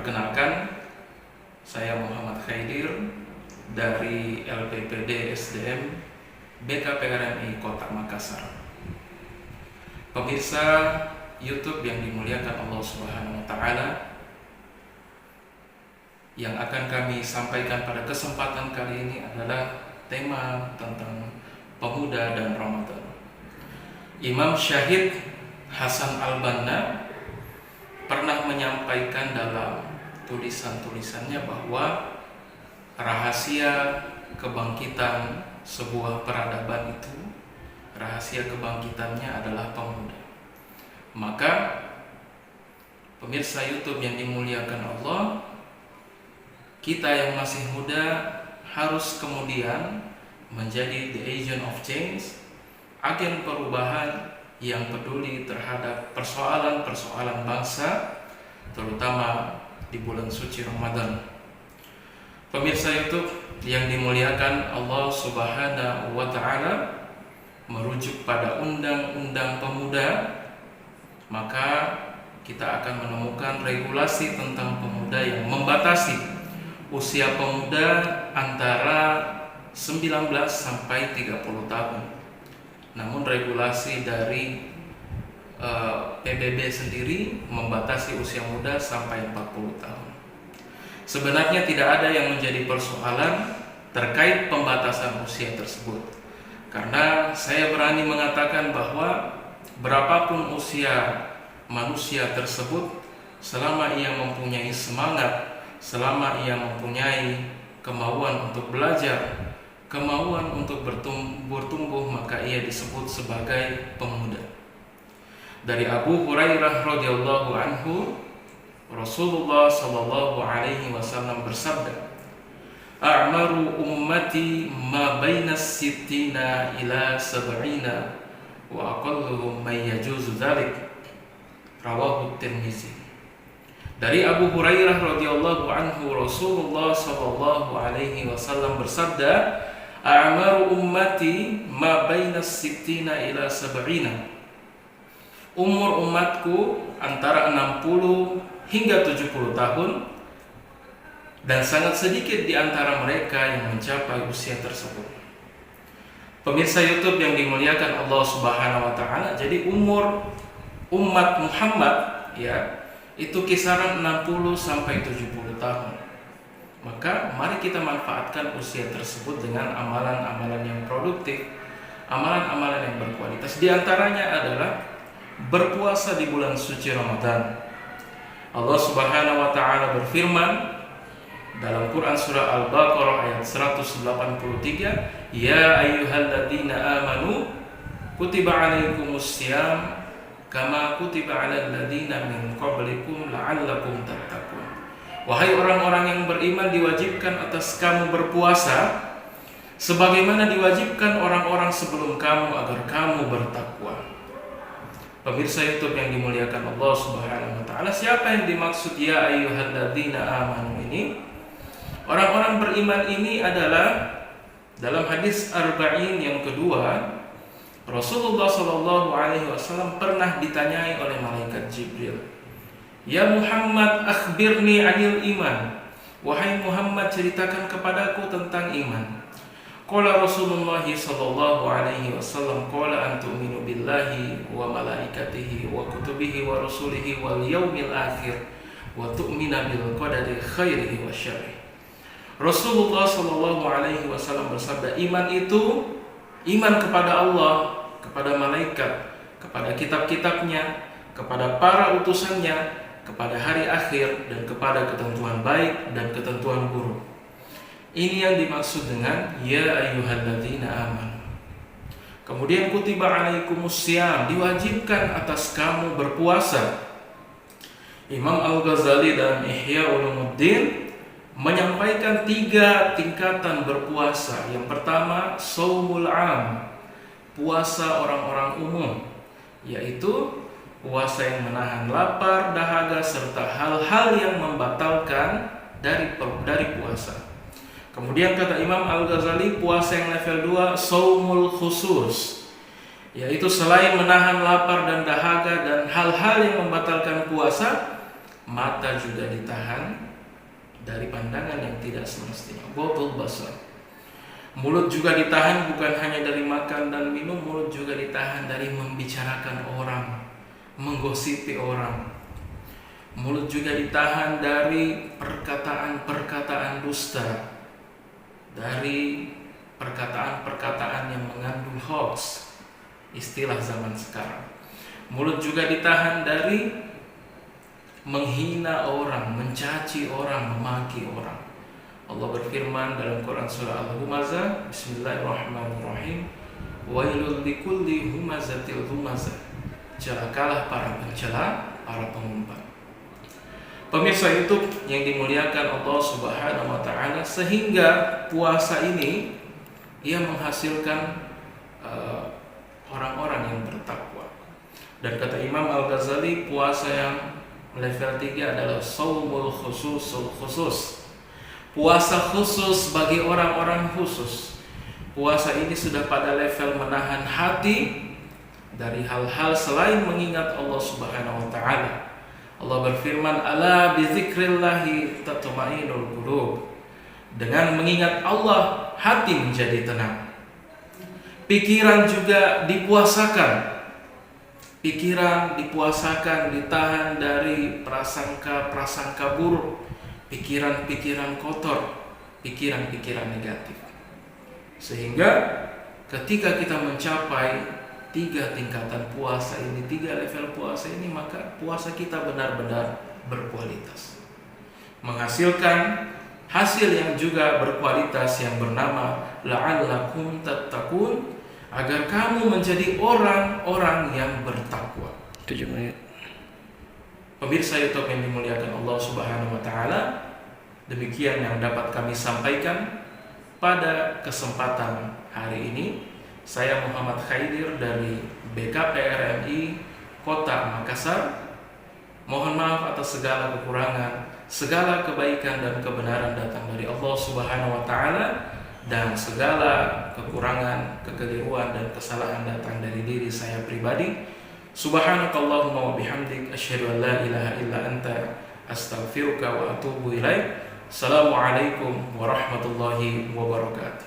Perkenalkan, saya Muhammad Khaidir dari LPPD SDM BKPRMI Kota Makassar. Pemirsa YouTube yang dimuliakan Allah Subhanahu wa Ta'ala, yang akan kami sampaikan pada kesempatan kali ini adalah tema tentang pemuda dan Ramadan. Imam Syahid Hasan Al-Banna pernah menyampaikan dalam tulisan-tulisannya bahwa rahasia kebangkitan sebuah peradaban itu, rahasia kebangkitannya adalah pemuda. Maka pemirsa YouTube yang dimuliakan Allah, kita yang masih muda harus kemudian menjadi the agent of change, agen perubahan yang peduli terhadap persoalan-persoalan bangsa, terutama di bulan suci Ramadan. Pemirsa YouTube yang dimuliakan Allah Subhanahu wa Ta'ala, merujuk pada Undang-Undang Pemuda, maka kita akan menemukan regulasi tentang pemuda yang membatasi usia pemuda antara 19 sampai 30 tahun. Namun regulasi dari PBB sendiri membatasi usia muda sampai 40 tahun. Sebenarnya tidak ada yang menjadi persoalan terkait pembatasan usia tersebut, karena saya berani mengatakan bahwa berapapun usia manusia tersebut, selama ia mempunyai semangat, selama ia mempunyai kemauan untuk belajar, kemauan untuk bertumbuh, maka ia disebut sebagai pemuda. Dari Abu Hurairah radhiyallahu anhu, Rasulullah sallallahu alaihi wasallam bersabda, "A'maru ummati ma baina sittina ila sab'ina wa aqalluhum may yajuzu dzalik." Rawahu Tirmizi. Dari Abu Hurairah radhiyallahu anhu, Rasulullah sallallahu alaihi wasallam bersabda, "A'maru ummati ma baina sittina ila sab'ina." Umur umatku antara 60 hingga 70 tahun, dan sangat sedikit di antara mereka yang mencapai usia tersebut. Pemirsa YouTube yang dimuliakan Allah Subhanahu wa Ta'ala, jadi umur umat Muhammad itu kisaran 60 sampai 70 tahun. Maka mari kita manfaatkan usia tersebut dengan amalan-amalan yang produktif, amalan-amalan yang berkualitas. Di antaranya adalah berpuasa di bulan suci Ramadan. Allah Subhanahu wa Ta'ala berfirman dalam Quran surah Al-Baqarah ayat 183, "Ya ayyuhalladzina amanu kutiba alaikumussyam kama kutiba alal ladzina min qablikum la'allakum tattaqun." Wahai orang-orang yang beriman, diwajibkan atas kamu berpuasa sebagaimana diwajibkan orang-orang sebelum kamu agar kamu bertakwa. Pemirsa YouTube yang dimuliakan Allah Subhanahu wa Ta'ala, siapa yang dimaksud ya ayyuhalladzina amanu ini? Orang-orang beriman ini adalah dalam hadis Arba'in yang kedua, Rasulullah sallallahu alaihi wasallam pernah ditanyai oleh malaikat Jibril, "Ya Muhammad, akhbirni 'anil iman." Wahai Muhammad, ceritakan kepadaku tentang iman. Qala Rasulullah sallallahu alaihi wasallam, qala an tu'minu billahi wa malaikatihi wa kutubihi wa rusulihi wal yaumil akhir wa tu'mina bil qadari khairihi wa syarrihi. Rasulullah sallallahu alaihi wasallam bersabda, iman itu iman kepada Allah, kepada malaikat, kepada kitab-kitabnya, kepada para utusannya, kepada hari akhir, dan kepada ketentuan baik dan ketentuan buruk. Ini yang dimaksud dengan ya ayyuhalladzina amanu. Kemudian kutiba alaikumussyam, diwajibkan atas kamu berpuasa. Imam Al-Ghazali dalam Ihya Ulumuddin menyampaikan 3 tingkatan berpuasa. Yang pertama, shaumul am, puasa orang-orang umum, yaitu puasa yang menahan lapar, dahaga, serta hal-hal yang membatalkan dari puasa. Kemudian kata Imam Al-Ghazali, puasa yang level 2, shaumul khusus, yaitu selain menahan lapar dan dahaga dan hal-hal yang membatalkan puasa, mata juga ditahan dari pandangan yang tidak semestinya, ghadul basar. Mulut juga ditahan bukan hanya dari makan dan minum, mulut juga ditahan dari membicarakan orang, menggosipi orang. Mulut juga ditahan dari perkataan-perkataan dusta, dari perkataan-perkataan yang mengandung hoax, istilah zaman sekarang. Mulut juga ditahan dari menghina orang, mencaci orang, memaki orang. Allah berfirman dalam Quran surah Al-Humazah, Bismillahirrahmanirrahim, wailul likulli humazatil humazah. Celakalah para pencela, para pengumpat. Pemirsa YouTube yang dimuliakan Allah Subhanahu wa taala, sehingga puasa ini ia menghasilkan orang-orang yang bertakwa. Dan kata Imam Al-Ghazali, puasa yang level 3 adalah shaumul khusus. Puasa khusus bagi orang-orang khusus. Puasa ini sudah pada level menahan hati dari hal-hal selain mengingat Allah Subhanahu wa taala. Allah berfirman, ala bizikrillahi tatma'innul qulub. Dengan mengingat Allah, hati menjadi tenang. Pikiran juga dipuasakan. Pikiran dipuasakan, ditahan dari prasangka buruk, pikiran-pikiran kotor, pikiran-pikiran negatif. Sehingga ketika kita mencapai 3 tingkatan puasa ini, 3 level puasa ini, maka puasa kita benar-benar berkualitas, menghasilkan hasil yang juga berkualitas yang bernama la'allakum tattaqun, agar kamu menjadi orang-orang yang bertakwa. 7 menit. Pemirsa YouTube yang dimuliakan Allah Subhanahu wa taala, demikian yang dapat kami sampaikan pada kesempatan hari ini. Saya Muhammad Khaidir dari BKPRMI Kota Makassar. Mohon maaf atas segala kekurangan. Segala kebaikan dan kebenaran datang dari Allah Subhanahu wa taala, dan segala kekurangan, kekeliruan dan kesalahan datang dari diri saya pribadi. Subhanakallahumma wa bihamdik, asyhadu an la ilaha illa anta, astaghfiruka wa atubu ilaik. Assalamualaikum warahmatullahi wabarakatuh.